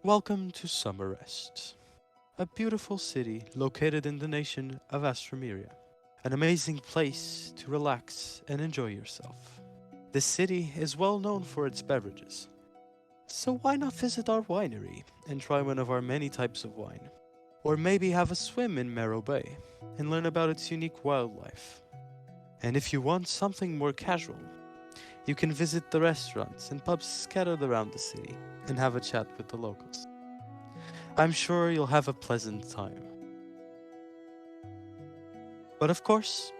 Welcome to Summerest, a beautiful city located in the nation of Astromeria. An amazing place to relax and enjoy yourself. This city is well known for its beverages, so why not visit our winery and try one of our many types of wine? Or maybe have a swim in Merrow Bay and learn about its unique wildlife. And if you want something more casual, you can visit the restaurants and pubs scattered around the city and have a chat with the locals. I'm sure you'll have a pleasant time. But of course,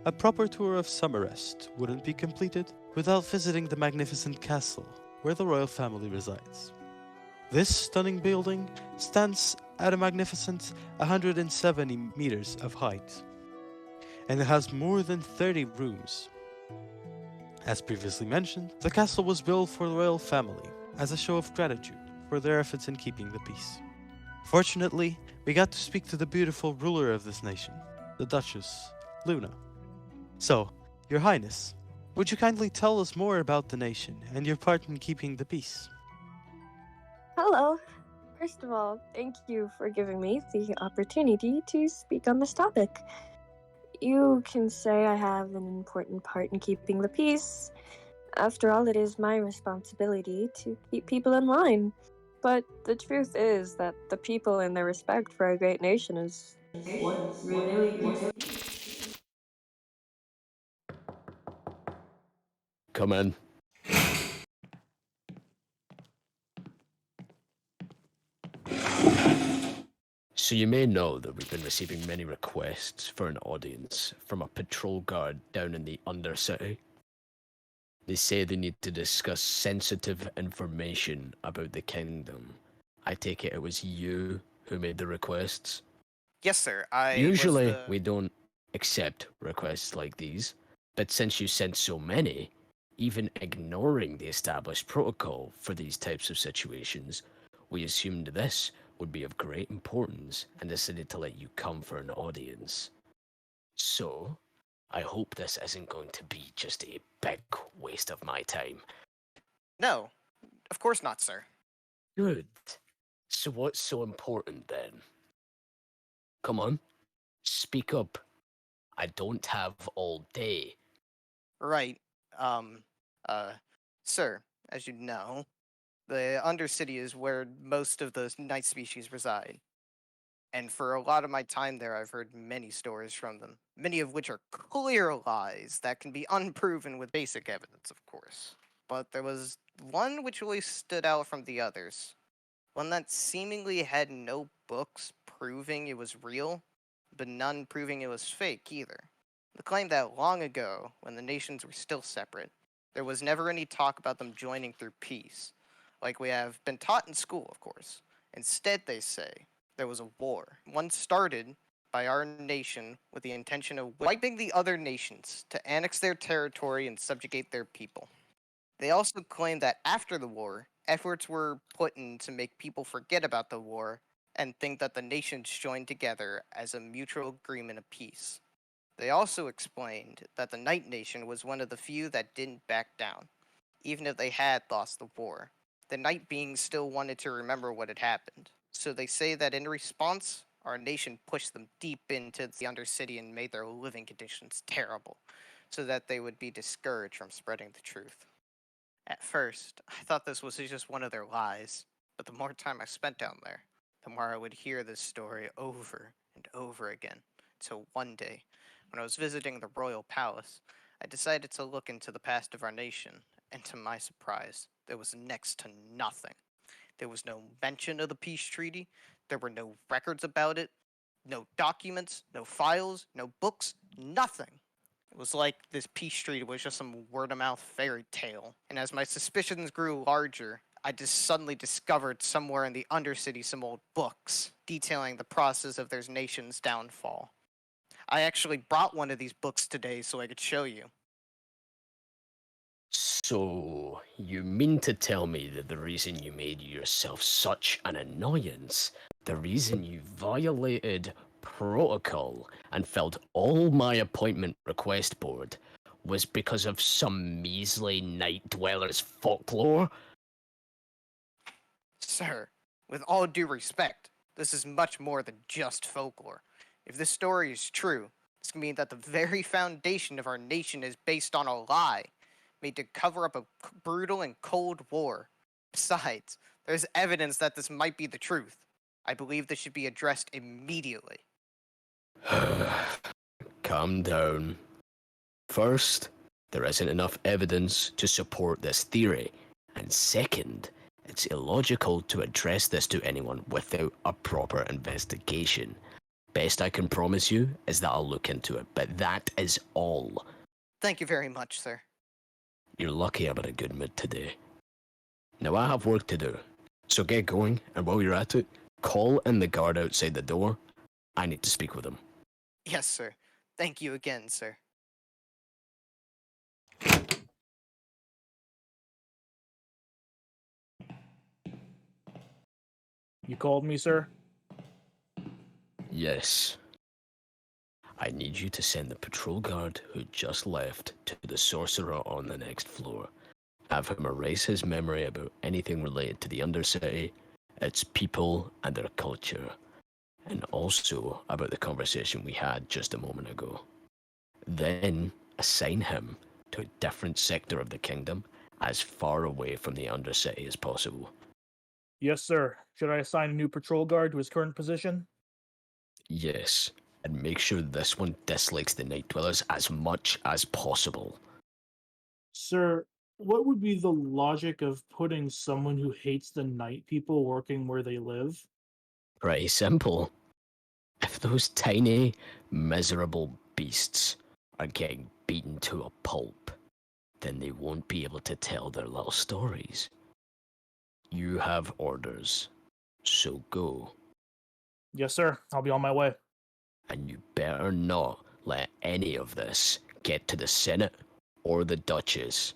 a proper tour of Summerest wouldn't be completed without visiting the magnificent castle where the royal family resides. This stunning building stands at a magnificent 170 meters of height, and it has more than 30 rooms. As previously mentioned, the castle was built for the royal family as a show of gratitude for their efforts in keeping the peace. Fortunately, we got to speak to the beautiful ruler of this nation, the Duchess, Lunna. So, Your Highness, would you kindly tell us more about the nation and your part in keeping the peace? Hello. First of all, thank you for giving me the opportunity to speak on this topic. You can say I have an important part in keeping the peace. After all, it is my responsibility to keep people in line. But the truth is that the people and their respect for our great nation is what really keeps it. Come in. So you may know that we've been receiving many requests for an audience from a patrol guard down in the Undercity. They say they need to discuss sensitive information about the kingdom. I take it was you who made the requests? Yes, sir. Usually, we don't accept requests like these, but since you sent so many, even ignoring the established protocol for these types of situations, we assumed this would be of great importance and decided to let you come for an audience. So, I hope this isn't going to be just a big waste of my time. No, of course not, sir. Good. So what's so important then? Come on, speak up. I don't have all day. Right. Um, sir, as you know, the Undercity is where most of the night species reside. And for a lot of my time there, I've heard many stories from them, many of which are clear lies that can be unproven with basic evidence, of course. But there was one which really stood out from the others. One that seemingly had no books proving it was real, but none proving it was fake either. The claim that long ago, when the nations were still separate, there was never any talk about them joining through peace, like we have been taught in school, of course. Instead, they say, there was a war. One started by our nation with the intention of wiping the other nations to annex their territory and subjugate their people. They also claim that after the war, efforts were put in to make people forget about the war and think that the nations joined together as a mutual agreement of peace. They also explained that the Night Nation was one of the few that didn't back down, even if they had lost the war. The Night Beings still wanted to remember what had happened, so they say that in response, our nation pushed them deep into the Undercity and made their living conditions terrible, so that they would be discouraged from spreading the truth. At first, I thought this was just one of their lies, but the more time I spent down there, the more I would hear this story over and over again, until one day, when I was visiting the royal palace, I decided to look into the past of our nation, and to my surprise, there was next to nothing. There was no mention of the peace treaty, there were no records about it, no documents, no files, no books, nothing. It was like this peace treaty was just some word-of-mouth fairy tale, and as my suspicions grew larger, I just suddenly discovered somewhere in the Undercity some old books detailing the process of their nation's downfall. I actually brought one of these books today so I could show you. So, you mean to tell me that the reason you made yourself such an annoyance, the reason you violated protocol and filled all my appointment request board, was because of some measly night dweller's folklore? Sir, With all due respect, this is much more than just folklore. If this story is true, this can mean that the very foundation of our nation is based on a lie made to cover up a brutal and cold war. Besides, there's evidence that this might be the truth. I believe this should be addressed immediately. Calm down. First, there isn't enough evidence to support this theory. And second, it's illogical to address this to anyone without a proper investigation. Best I can promise you is that I'll look into it, but that is all. Thank you very much, sir. You're lucky I'm in a good mood today. Now I have work to do, so get going, and while you're at it, call in the guard outside the door. I need to speak with him. Yes, sir. Thank you again, sir. You called me, sir? Yes. I need you to send the patrol guard who just left to the sorcerer on the next floor. Have him erase his memory about anything related to the Undercity, its people, and their culture, and also about the conversation we had just a moment ago. Then assign him to a different sector of the kingdom, as far away from the Undercity as possible. Yes, sir. Should I assign a new patrol guard to his current position? Yes, and make sure this one dislikes the Night Dwellers as much as possible. Sir, what would be the logic of putting someone who hates the night people working where they live? Pretty simple. If those tiny, miserable beasts are getting beaten to a pulp, then they won't be able to tell their little stories. You have orders, so go. Yes, sir. I'll be on my way. And you better not let any of this get to the Senate or the Duchess.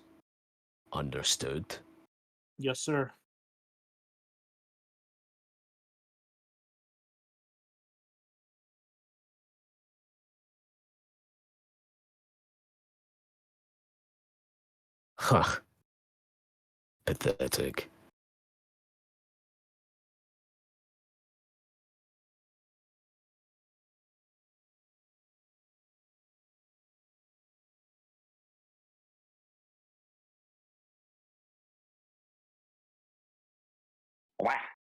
Understood? Yes, sir. Huh. Pathetic. Whack.